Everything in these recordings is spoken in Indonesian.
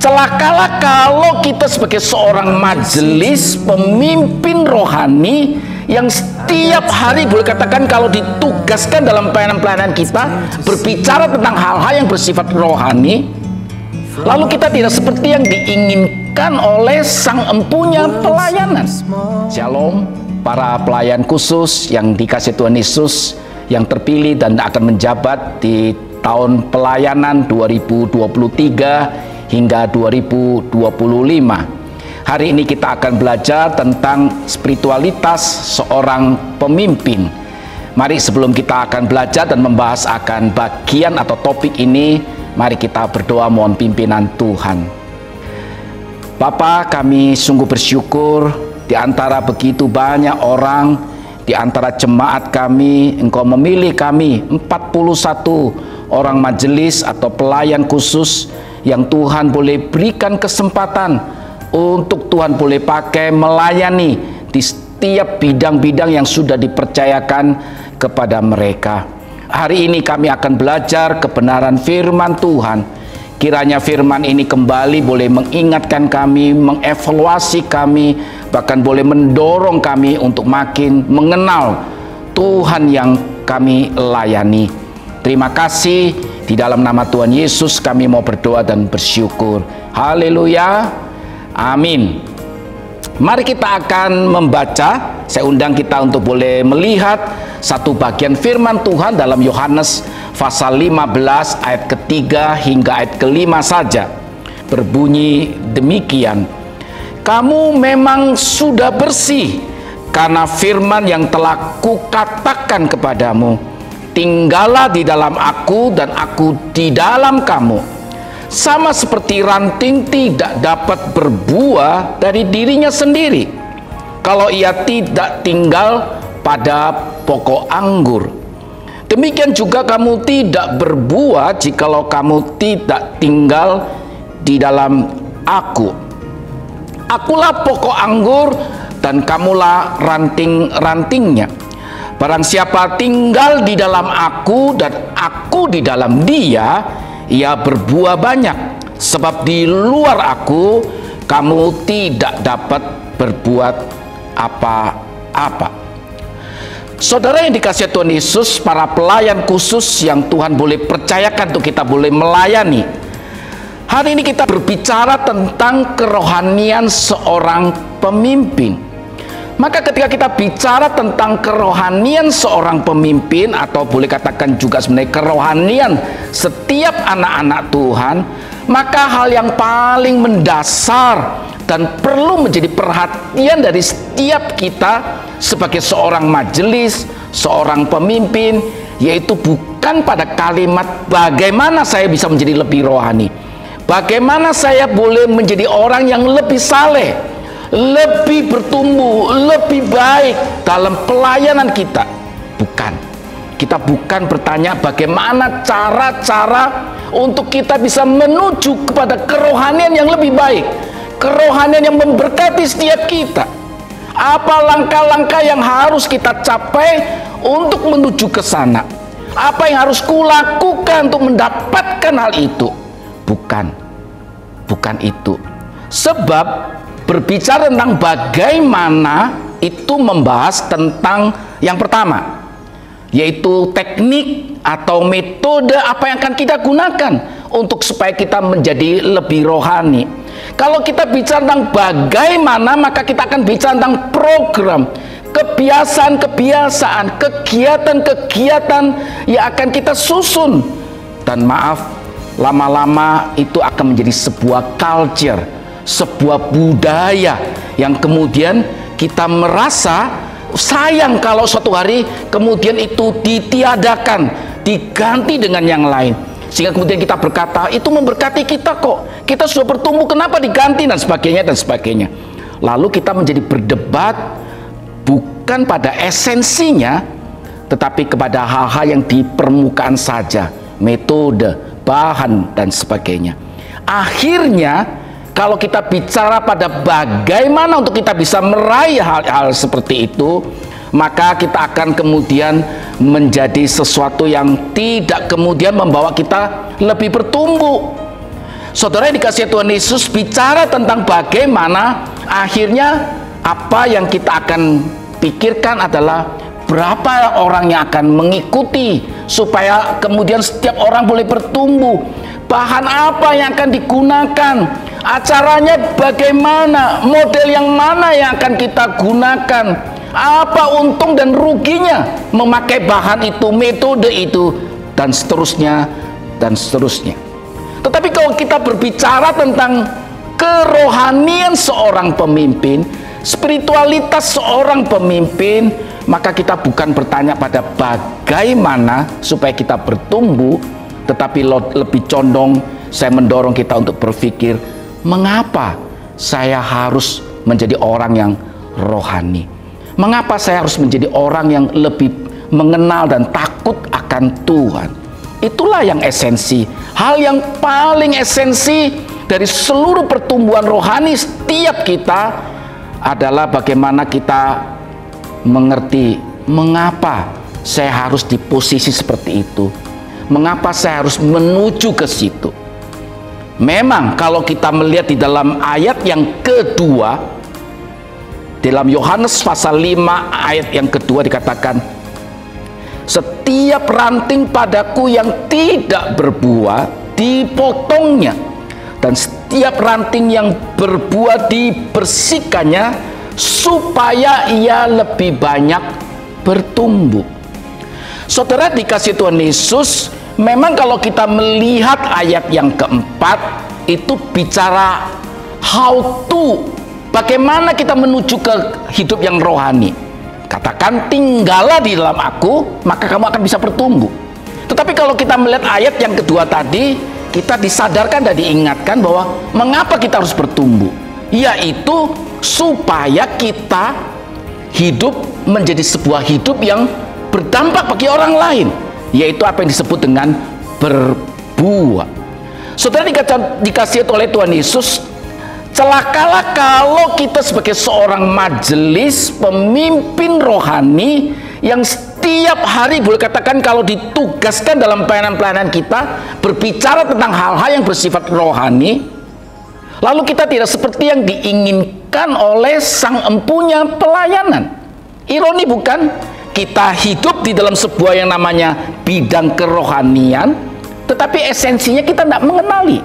Celakalah kalau kita sebagai seorang majelis pemimpin rohani yang setiap hari, boleh katakan kalau ditugaskan dalam pelayanan-pelayanan kita berbicara tentang hal-hal yang bersifat rohani, lalu kita tidak seperti yang diinginkan oleh sang empunya pelayanan. Shalom, para pelayan khusus yang dikasih Tuhan Yesus, yang terpilih dan akan menjabat di tahun pelayanan 2023 hingga 2025. Hari ini kita akan belajar tentang spiritualitas seorang pemimpin. Mari sebelum kita akan belajar dan membahas akan bagian atau topik ini, mari kita berdoa mohon pimpinan Tuhan. Bapa, kami sungguh bersyukur di antara begitu banyak orang, di antara jemaat kami, Engkau memilih kami 41 orang majelis atau pelayan khusus yang Tuhan boleh berikan kesempatan untuk Tuhan boleh pakai melayani di setiap bidang-bidang yang sudah dipercayakan kepada mereka. Hari ini kami akan belajar kebenaran firman Tuhan. Kiranya firman ini kembali boleh mengingatkan kami, mengevaluasi kami, bahkan boleh mendorong kami untuk makin mengenal Tuhan yang kami layani. Terima kasih, di dalam nama Tuhan Yesus kami mau berdoa dan bersyukur. Haleluya, amin. Mari kita akan membaca, saya undang kita untuk boleh melihat satu bagian firman Tuhan dalam Yohanes pasal 15 ayat ketiga hingga ayat kelima saja. Berbunyi demikian, kamu memang sudah bersih karena firman yang telah kukatakan kepadamu. Tinggallah di dalam aku dan aku di dalam kamu. Sama seperti ranting tidak dapat berbuah dari dirinya sendiri kalau ia tidak tinggal pada pokok anggur. Demikian juga kamu tidak berbuah jikalau kamu tidak tinggal di dalam aku. Akulah pokok anggur dan kamulah ranting-rantingnya. Barang siapa tinggal di dalam aku dan aku di dalam dia, ia berbuah banyak. Sebab di luar aku, kamu tidak dapat berbuat apa-apa. Saudara yang dikasihi Tuhan Yesus, para pelayan khusus yang Tuhan boleh percayakan untuk kita boleh melayani. Hari ini kita berbicara tentang kerohanian seorang pemimpin. Maka ketika kita bicara tentang kerohanian seorang pemimpin, atau boleh katakan juga sebenarnya kerohanian setiap anak-anak Tuhan, maka hal yang paling mendasar dan perlu menjadi perhatian dari setiap kita sebagai seorang majelis, seorang pemimpin, yaitu bukan pada kalimat bagaimana saya bisa menjadi lebih rohani, bagaimana saya boleh menjadi orang yang lebih saleh, lebih bertumbuh, lebih baik dalam pelayanan kita. Bukan. Kita bukan bertanya bagaimana cara-cara untuk kita bisa menuju kepada kerohanian yang lebih baik, kerohanian yang memberkati setiap kita. Apa langkah-langkah yang harus kita capai untuk menuju ke sana? Apa yang harus kulakukan untuk mendapatkan hal itu? Bukan itu. Sebab berbicara tentang bagaimana itu membahas tentang yang pertama, yaitu teknik atau metode apa yang akan kita gunakan untuk supaya kita menjadi lebih rohani. Kalau kita bicara tentang bagaimana, maka kita akan bicara tentang program, kebiasaan-kebiasaan, kegiatan-kegiatan yang akan kita susun. Dan maaf, lama-lama itu akan menjadi sebuah culture, sebuah budaya yang kemudian kita merasa sayang kalau suatu hari kemudian itu ditiadakan, diganti dengan yang lain, sehingga kemudian kita berkata itu memberkati kita kok, kita sudah bertumbuh, kenapa diganti, dan sebagainya dan sebagainya. Lalu kita menjadi berdebat bukan pada esensinya, tetapi kepada hal-hal yang di permukaan saja, metode, bahan dan sebagainya. Akhirnya kalau kita bicara pada bagaimana untuk kita bisa meraih hal-hal seperti itu, maka kita akan kemudian menjadi sesuatu yang tidak kemudian membawa kita lebih bertumbuh. Saudara yang dikasihi Tuhan Yesus, bicara tentang bagaimana akhirnya apa yang kita akan pikirkan adalah berapa orang yang akan mengikuti supaya kemudian setiap orang boleh bertumbuh. Bahan apa yang akan digunakan, acaranya bagaimana, model yang mana yang akan kita gunakan, apa untung dan ruginya memakai bahan itu, metode itu, dan seterusnya dan seterusnya. Tetapi kalau kita berbicara tentang kerohanian seorang pemimpin, spiritualitas seorang pemimpin, maka kita bukan bertanya pada bagaimana supaya kita bertumbuh, tetapi lebih condong saya mendorong kita untuk berpikir, mengapa saya harus menjadi orang yang rohani? Mengapa saya harus menjadi orang yang lebih mengenal dan takut akan Tuhan? Itulah yang esensi. Hal yang paling esensi dari seluruh pertumbuhan rohani setiap kita adalah bagaimana kita mengerti mengapa saya harus di posisi seperti itu. Mengapa saya harus menuju ke situ? Memang kalau kita melihat di dalam ayat yang kedua, dalam Yohanes pasal 5 ayat yang kedua dikatakan, setiap ranting padaku yang tidak berbuah dipotongnya, dan setiap ranting yang berbuah dibersihkannya, supaya ia lebih banyak bertumbuh. Saudara dikasih Tuhan Yesus, memang kalau kita melihat ayat yang keempat, itu bicara how to, bagaimana kita menuju ke hidup yang rohani. Katakan, tinggallah di dalam aku, maka kamu akan bisa bertumbuh. Tetapi kalau kita melihat ayat yang kedua tadi, kita disadarkan dan diingatkan bahwa mengapa kita harus bertumbuh, yaitu supaya kita hidup menjadi sebuah hidup yang berdampak bagi orang lain, yaitu apa yang disebut dengan berbuah. Saudara dikasihi oleh Tuhan Yesus, celakalah kalau kita sebagai seorang majelis pemimpin rohani yang setiap hari boleh katakan kalau ditugaskan dalam pelayanan-pelayanan kita berbicara tentang hal-hal yang bersifat rohani, lalu kita tidak seperti yang diinginkan oleh sang empunya pelayanan. Ironi bukan? Kita hidup di dalam sebuah yang namanya bidang kerohanian, tetapi esensinya kita tidak mengenali.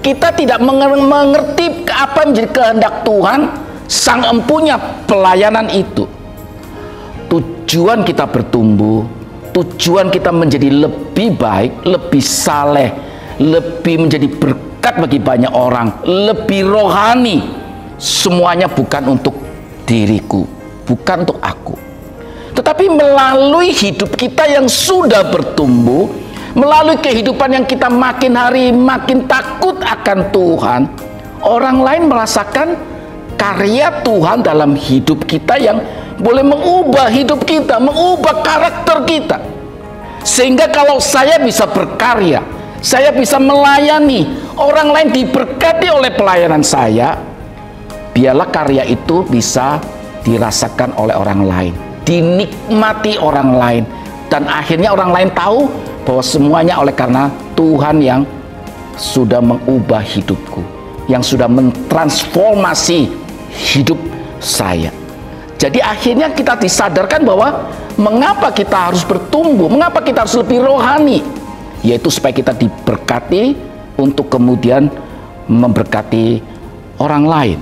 Kita tidak mengerti apa yang menjadi kehendak Tuhan, sang empunya pelayanan itu. Tujuan kita bertumbuh, tujuan kita menjadi lebih baik, lebih saleh, lebih menjadi berkat bagi banyak orang, lebih rohani. Semuanya bukan untuk diriku, bukan untuk aku, tetapi melalui hidup kita yang sudah bertumbuh, melalui kehidupan yang kita makin hari makin takut akan Tuhan, orang lain merasakan karya Tuhan dalam hidup kita yang boleh mengubah hidup kita, mengubah karakter kita. Sehingga kalau saya bisa berkarya, saya bisa melayani, orang lain diberkati oleh pelayanan saya, biarlah karya itu bisa dirasakan oleh orang lain, dinikmati orang lain, dan akhirnya orang lain tahu bahwa semuanya oleh karena Tuhan yang sudah mengubah hidupku, yang sudah mentransformasi hidup saya. Jadi akhirnya kita disadarkan bahwa mengapa kita harus bertumbuh, mengapa kita harus lebih rohani, yaitu supaya kita diberkati untuk kemudian memberkati orang lain.